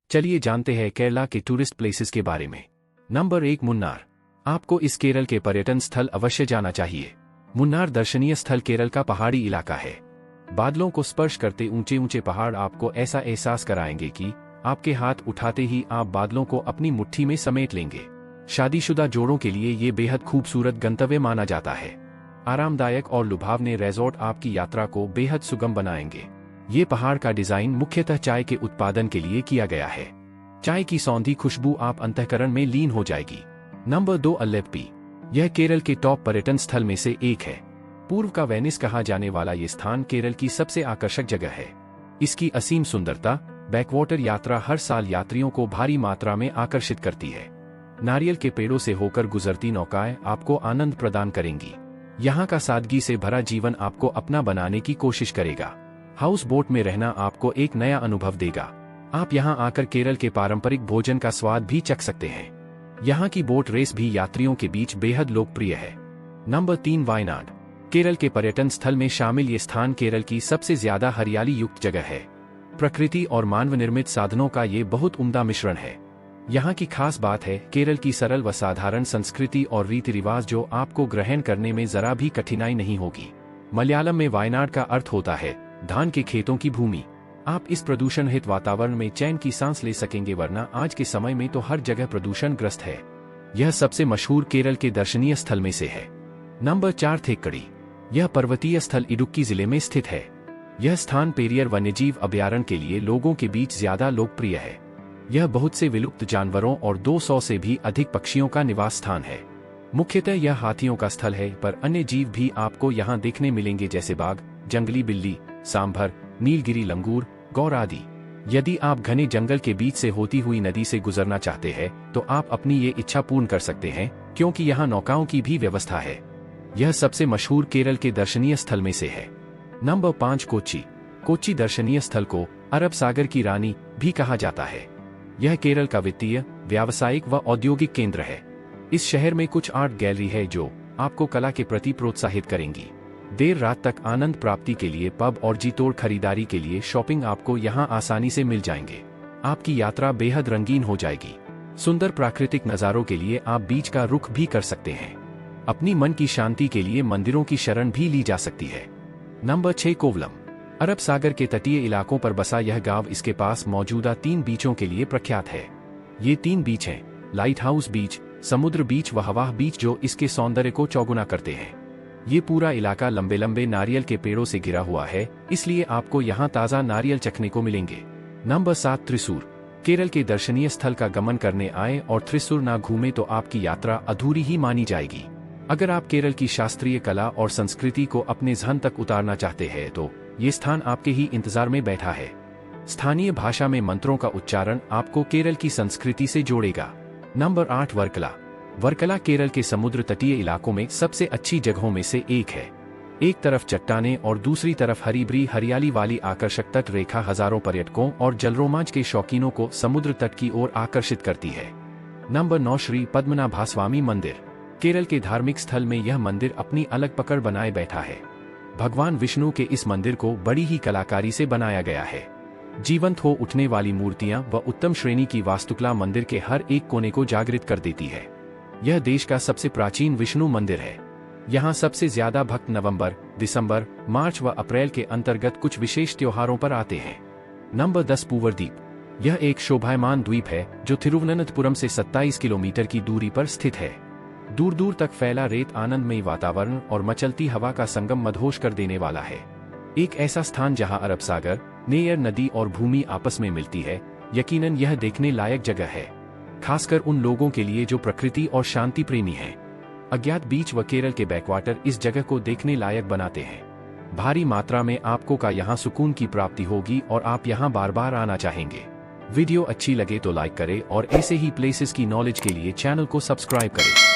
चलिए जानते हैं केरला के टूरिस्ट प्लेसेस के बारे में। नंबर 1 मुन्नार। आपको इस केरल के पर्यटन स्थल अवश्य जाना चाहिए। मुन्नार दर्शनीय स्थल केरल का पहाड़ी इलाका है। बादलों को स्पर्श करते ऊंचे ऊंचे पहाड़ आपको ऐसा एहसास कराएंगे कि आपके हाथ उठाते ही आप बादलों को अपनी मुट्ठी में समेट लेंगे। शादीशुदा जोड़ों के लिए ये बेहद खूबसूरत गंतव्य माना जाता है। आरामदायक और लुभावने रिजॉर्ट आपकी यात्रा को बेहद सुगम बनाएंगे। ये पहाड़ का डिजाइन मुख्यतः चाय के उत्पादन के लिए किया गया है। चाय की सौंधी खुशबू आप अंतःकरण में लीन हो जाएगी। नंबर 2 अलेप्पी। यह केरल के टॉप पर्यटन स्थल में से एक है। पूर्व का वेनिस कहा जाने वाला ये स्थान केरल की सबसे आकर्षक जगह है। इसकी असीम सुंदरता, बैकवाटर यात्रा हर साल यात्रियों को भारी मात्रा में आकर्षित करती है। नारियल के पेड़ों से होकर गुजरती नौकाएं आपको आनंद प्रदान करेंगी। यहाँ का सादगी से भरा जीवन आपको अपना बनाने की कोशिश करेगा। हाउस बोट में रहना आपको एक नया अनुभव देगा। आप यहाँ आकर केरल के पारंपरिक भोजन का स्वाद भी चख सकते हैं। यहाँ की बोट रेस भी यात्रियों के बीच बेहद लोकप्रिय है। नंबर 3 वायनाड। केरल के पर्यटन स्थल में शामिल ये स्थान केरल की सबसे ज्यादा हरियाली युक्त जगह है। प्रकृति और मानव निर्मित साधनों का ये बहुत उम्दा मिश्रण है। यहाँ की खास बात है केरल की सरल व साधारण संस्कृति और रीति रिवाज जो आपको ग्रहण करने में जरा भी कठिनाई नहीं होगी। मलयालम में वायनाड का अर्थ होता है धान के खेतों की भूमि। आप इस प्रदूषण रहित वातावरण में चैन की सांस ले सकेंगे, वरना आज के समय में तो हर जगह प्रदूषण ग्रस्त है। यह सबसे मशहूर केरल के दर्शनीय स्थल में से है। नंबर 4 थेक्कड़ी। यह पर्वतीय स्थल इडुक्की जिले में स्थित है। यह स्थान पेरियर वन्यजीव अभयारण्य के लिए लोगों के बीच ज्यादा लोकप्रिय है। यह बहुत से विलुप्त जानवरों और 200 से भी अधिक पक्षियों का निवास स्थान है। मुख्यतः यह हाथियों का स्थल है, पर अन्य जीव भी आपको यहाँ देखने मिलेंगे, जैसे बाघ, जंगली बिल्ली, सांभर, नीलगिरी लंगूर, गौर आदि। यदि आप घने जंगल के बीच से होती हुई नदी से गुजरना चाहते हैं तो आप अपनी ये इच्छा पूर्ण कर सकते हैं, क्योंकि यहाँ नौकाओं की भी व्यवस्था है। यह सबसे मशहूर केरल के दर्शनीय स्थल में से है। नंबर 5 कोच्चि। कोच्चि दर्शनीय स्थल को अरब सागर की रानी भी कहा जाता है। यह केरल का वित्तीय, व्यावसायिक व औद्योगिक केंद्र है। इस शहर में कुछ आर्ट गैलरी है जो आपको कला के प्रति प्रोत्साहित करेंगी। देर रात तक आनंद प्राप्ति के लिए पब और जी तोड़ खरीदारी के लिए शॉपिंग आपको यहाँ आसानी से मिल जाएंगे। आपकी यात्रा बेहद रंगीन हो जाएगी। सुंदर प्राकृतिक नज़ारों के लिए आप बीच का रुख भी कर सकते हैं। अपनी मन की शांति के लिए मंदिरों की शरण भी ली जा सकती है। नंबर 6 कोवलम। अरब सागर के तटीय इलाकों पर बसा यह गांव इसके पास मौजूदा 3 बीचों के लिए प्रख्यात है। ये 3 बीच हैं, लाइट हाउस बीच, समुद्र बीच व हवाह बीच, जो इसके सौंदर्य को चौगुना करते हैं। ये पूरा इलाका लंबे लंबे नारियल के पेड़ों से घिरा हुआ है, इसलिए आपको यहाँ ताज़ा नारियल चखने को मिलेंगे। नंबर 7 त्रिशूर। केरल के दर्शनीय स्थल का गमन करने आए और त्रिशूर ना घूमे तो आपकी यात्रा अधूरी ही मानी जाएगी। अगर आप केरल की शास्त्रीय कला और संस्कृति को अपने ज़हन तक उतारना चाहते हैं तो ये स्थान आपके ही इंतजार में बैठा है। स्थानीय भाषा में मंत्रों का उच्चारण आपको केरल की संस्कृति से जोड़ेगा। नंबर 8 वर्कला। वर्कला केरल के समुद्र तटीय इलाकों में सबसे अच्छी जगहों में से एक है। एक तरफ चट्टानें और दूसरी तरफ हरी भरी हरियाली वाली आकर्षक तट रेखा हजारों पर्यटकों और जलरोमांच के शौकीनों को समुद्र तट की ओर आकर्षित करती है। नंबर 9 श्री पद्मनाभस्वामी मंदिर। केरल के धार्मिक स्थल में यह मंदिर अपनी अलग पकड़ बनाए बैठा है। भगवान विष्णु के इस मंदिर को बड़ी ही कलाकारी से बनाया गया है। जीवंत हो उठने वाली मूर्तियां व उत्तम श्रेणी की वास्तुकला मंदिर के हर एक कोने को जागृत कर देती है। यह देश का सबसे प्राचीन विष्णु मंदिर है। यहाँ सबसे ज्यादा भक्त नवंबर, दिसंबर, मार्च व अप्रैल के अंतर्गत कुछ विशेष त्योहारों पर आते हैं। नंबर 10 पूवर्द्वीप। यह एक शोभायमान द्वीप है जो तिरुवनंतपुरम से 27 किलोमीटर की दूरी पर स्थित है। दूर दूर तक फैला रेत आनंदमयी वातावरण और मचलती हवा का संगम मदहोश कर देने वाला है। एक ऐसा स्थान जहां अरब सागर, नेयर नदी और भूमि आपस में मिलती है। यकीनन यह देखने लायक जगह है, खासकर उन लोगों के लिए जो प्रकृति और शांति प्रेमी हैं। अज्ञात बीच व केरल के बैकवाटर इस जगह को देखने लायक बनाते हैं। भारी मात्रा में आपको का यहाँ सुकून की प्राप्ति होगी और आप यहाँ बार बार आना चाहेंगे। वीडियो अच्छी लगे तो लाइक करें और ऐसे ही प्लेसेस की नॉलेज के लिए चैनल को सब्सक्राइब करें।